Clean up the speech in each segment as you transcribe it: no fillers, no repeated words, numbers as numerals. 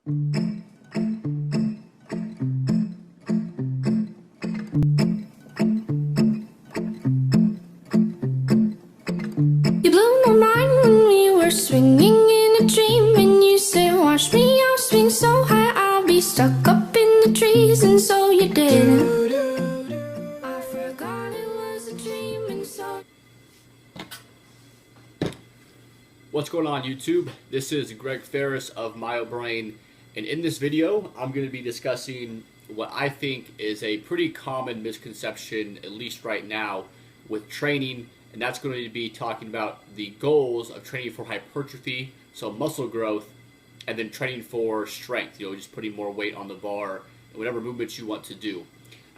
You blew my mind when we were swinging in a dream, and you said, watch me, I'll swing so high, I'll be stuck up in the trees, and so you did. I forgot it was a dream, and so... What's going on, YouTube? This is Greg Ferris of MyoBrain, and in this video I'm going to be discussing what I think is a pretty common misconception, at least right now, with training, and that's going to be talking about the goals of training for hypertrophy, so muscle growth, and then training for strength, just putting more weight on the bar and whatever movements you want to do.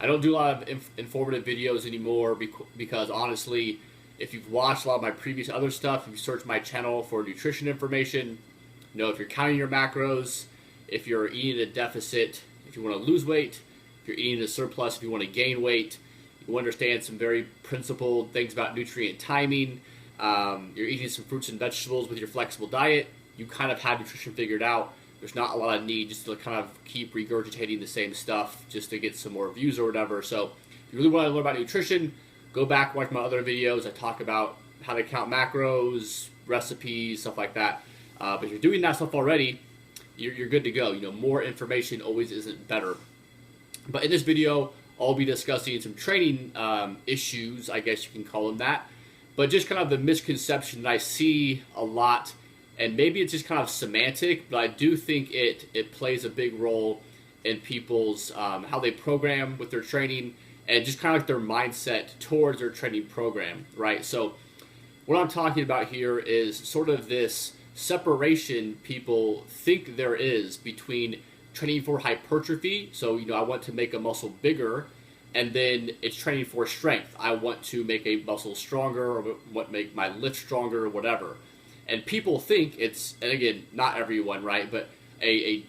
I don't do a lot of informative videos anymore because honestly, if you've watched a lot of my previous other stuff, if you search my channel for nutrition information, if you're counting your macros, if you're eating at a deficit, if you want to lose weight, if you're eating a surplus, if you want to gain weight, you understand some very principled things about nutrient timing, you're eating some fruits and vegetables with your flexible diet, you kind of have nutrition figured out. There's not a lot of need just to kind of keep regurgitating the same stuff just to get some more views or whatever. So if you really want to learn about nutrition, go back, watch my other videos. I talk about how to count macros, recipes, stuff like that. But if you're doing that stuff already, you're good to go. More information always isn't better. But in this video, I'll be discussing some training issues, I guess you can call them that. But just kind of the misconception that I see a lot, and maybe it's just kind of semantic, but I do think it plays a big role in people's how they program with their training, and just kind of like their mindset towards their training program, right? So what I'm talking about here is sort of this separation people think there is between training for hypertrophy, so I want to make a muscle bigger, and then it's training for strength. I want to make a muscle stronger, or want to make my lift stronger, or whatever. And people think it's, and again, not everyone, right, but a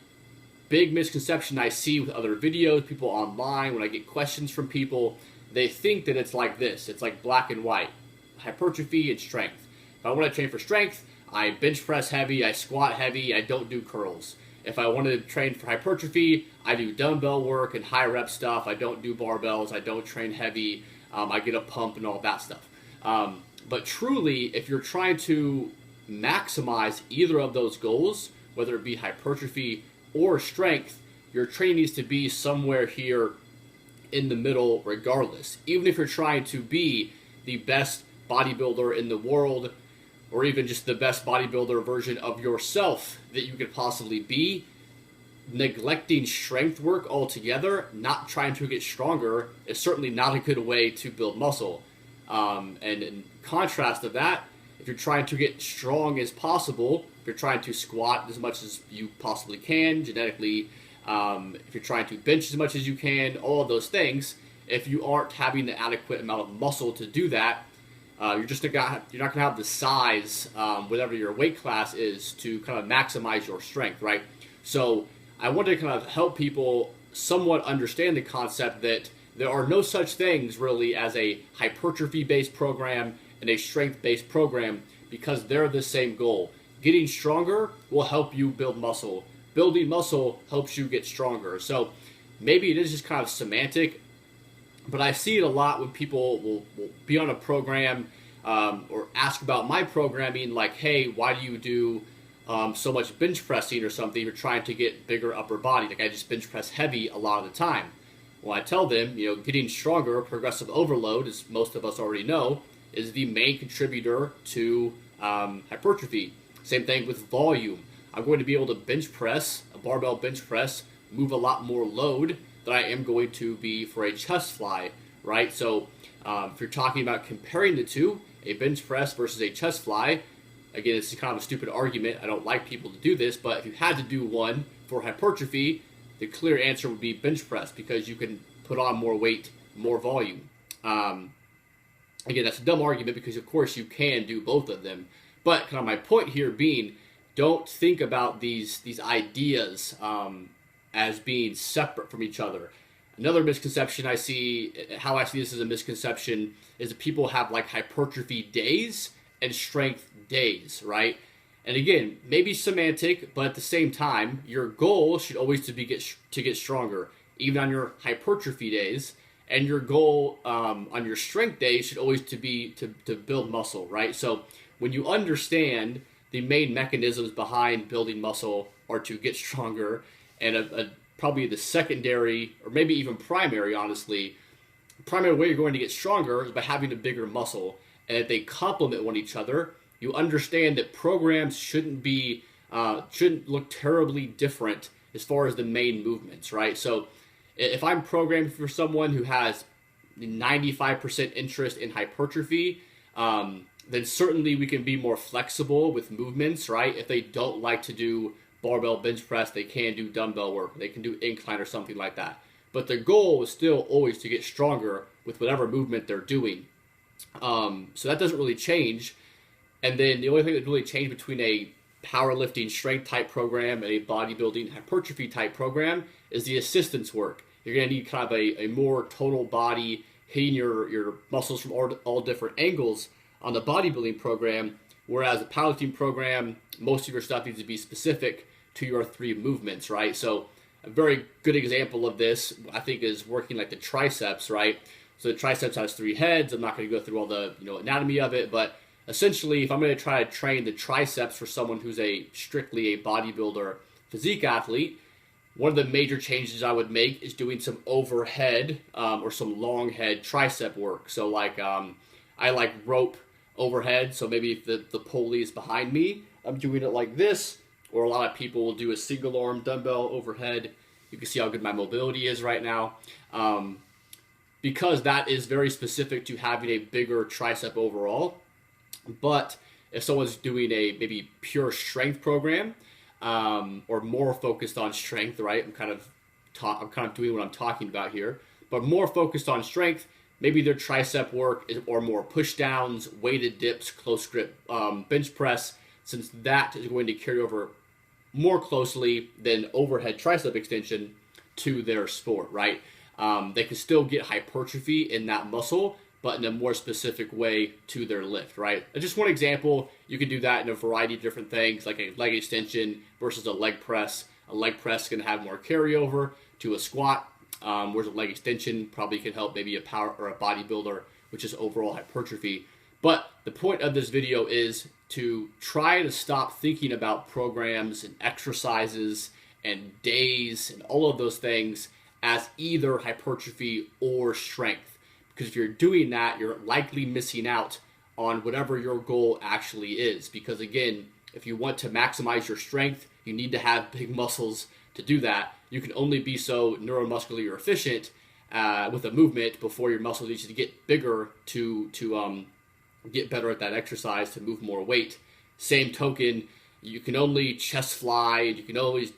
big misconception I see with other videos, people online, when I get questions from people, they think that it's like this. It's like black and white, hypertrophy and strength. If I want to train for strength, I bench press heavy, I squat heavy, I don't do curls. If I want to train for hypertrophy, I do dumbbell work and high rep stuff. I don't do barbells, I don't train heavy, I get a pump and all that stuff. But truly, if you're trying to maximize either of those goals, whether it be hypertrophy or strength, your training needs to be somewhere here in the middle regardless. Even if you're trying to be the best bodybuilder in the world, or even just the best bodybuilder version of yourself that you could possibly be, neglecting strength work altogether, not trying to get stronger, is certainly not a good way to build muscle. And in contrast to that, if you're trying to get strong as possible, if you're trying to squat as much as you possibly can genetically, if you're trying to bench as much as you can, all of those things, if you aren't having the adequate amount of muscle to do that, you're not going to have the size, whatever your weight class is, to kind of maximize your strength, right? So I want to kind of help people somewhat understand the concept that there are no such things really as a hypertrophy-based program and a strength-based program, because they're the same goal. Getting stronger will help you build muscle. Building muscle helps you get stronger. So maybe it is just kind of semantic, but I see it a lot when people will be on a program or ask about my programming, like, hey, why do you do so much bench pressing or something? You're trying to get bigger upper body. Like, I just bench press heavy a lot of the time. Well, I tell them, getting stronger, progressive overload, as most of us already know, is the main contributor to hypertrophy. Same thing with volume. I'm going to be able to bench press, a barbell bench press, move a lot more load than I am going to be for a chest fly, right? So if you're talking about comparing the two, a bench press versus a chest fly, again, it's kind of a stupid argument. I don't like people to do this, but if you had to do one for hypertrophy, the clear answer would be bench press, because you can put on more weight, more volume. Again, that's a dumb argument, because of course you can do both of them. But kind of my point here being, don't think about these ideas as being separate from each other. Another misconception I see, how I see this as a misconception, is that people have like hypertrophy days and strength days, right? And again, maybe semantic, but at the same time, your goal should always to get stronger, even on your hypertrophy days. And your goal on your strength days should always to be to build muscle, right? So when you understand the main mechanisms behind building muscle are to get stronger, and probably the secondary or maybe even primary, honestly, primary way you're going to get stronger is by having a bigger muscle, and if they complement one each other, you understand that programs shouldn't look terribly different as far as the main movements, right? So if I'm programmed for someone who has 95% interest in hypertrophy, then certainly we can be more flexible with movements, right? If they don't like to do barbell bench press, they can do dumbbell work, they can do incline or something like that. But the goal is still always to get stronger with whatever movement they're doing. So that doesn't really change. And then the only thing that really changed between a powerlifting strength type program and a bodybuilding hypertrophy type program is the assistance work. You're going to need kind of a more total body, hitting your muscles from all different angles on the bodybuilding program, whereas a powerlifting program, most of your stuff needs to be specific to your 3 movements, right? So a very good example of this, I think, is working like the triceps, right? So the triceps has 3 heads. I'm not going to go through all the anatomy of it, but essentially, if I'm going to try to train the triceps for someone who's strictly a bodybuilder physique athlete, one of the major changes I would make is doing some overhead or some long head tricep work. So like I like rope overhead. So maybe if the pulley is behind me, I'm doing it like this. Or a lot of people will do a single arm dumbbell overhead. You can see how good my mobility is right now. Because that is very specific to having a bigger tricep overall. But if someone's doing a maybe pure strength program, or more focused on strength, right? I'm kind of doing what I'm talking about here, but more focused on strength. Maybe their tricep work or more push downs, weighted dips, close grip bench press, since that is going to carry over more closely than overhead tricep extension to their sport, right? They can still get hypertrophy in that muscle, but in a more specific way to their lift, right? Just one example, you can do that in a variety of different things, like a leg extension versus a leg press. A leg press can have more carryover to a squat, whereas a leg extension probably can help maybe a power or a bodybuilder, which is overall hypertrophy. But the point of this video is to try to stop thinking about programs and exercises and days and all of those things as either hypertrophy or strength. Because if you're doing that, you're likely missing out on whatever your goal actually is. Because again, if you want to maximize your strength, you need to have big muscles to do that. You can only be so neuromuscularly efficient with a movement before your muscles need to get bigger to get better at that exercise, to move more weight. Same token, you can only chest fly, you can always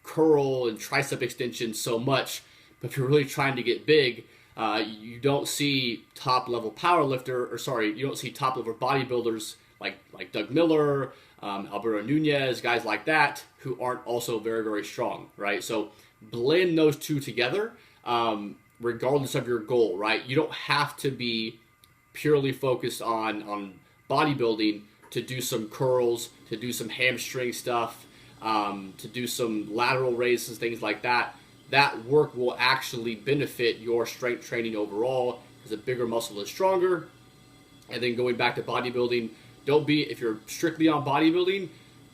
curl and tricep extension so much. But if you're really trying to get big, you don't see top level bodybuilders like Doug Miller, Alberto Nunez, guys like that, who aren't also very, very strong, right? So blend those two together, regardless of your goal, right? You don't have to be purely focused on bodybuilding to do some curls, to do some hamstring stuff, to do some lateral raises, things like that. That work will actually benefit your strength training overall, because a bigger muscle is stronger. And then going back to bodybuilding, if you're strictly on bodybuilding,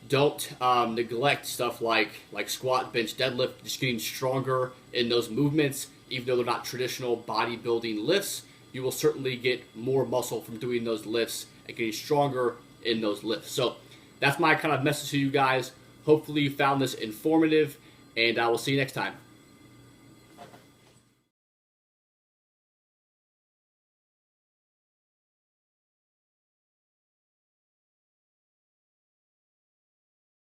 don't neglect stuff like squat, bench, deadlift, just getting stronger in those movements. Even though they're not traditional bodybuilding lifts, you will certainly get more muscle from doing those lifts and getting stronger in those lifts. So that's my kind of message to you guys. Hopefully you found this informative, and I will see you next time.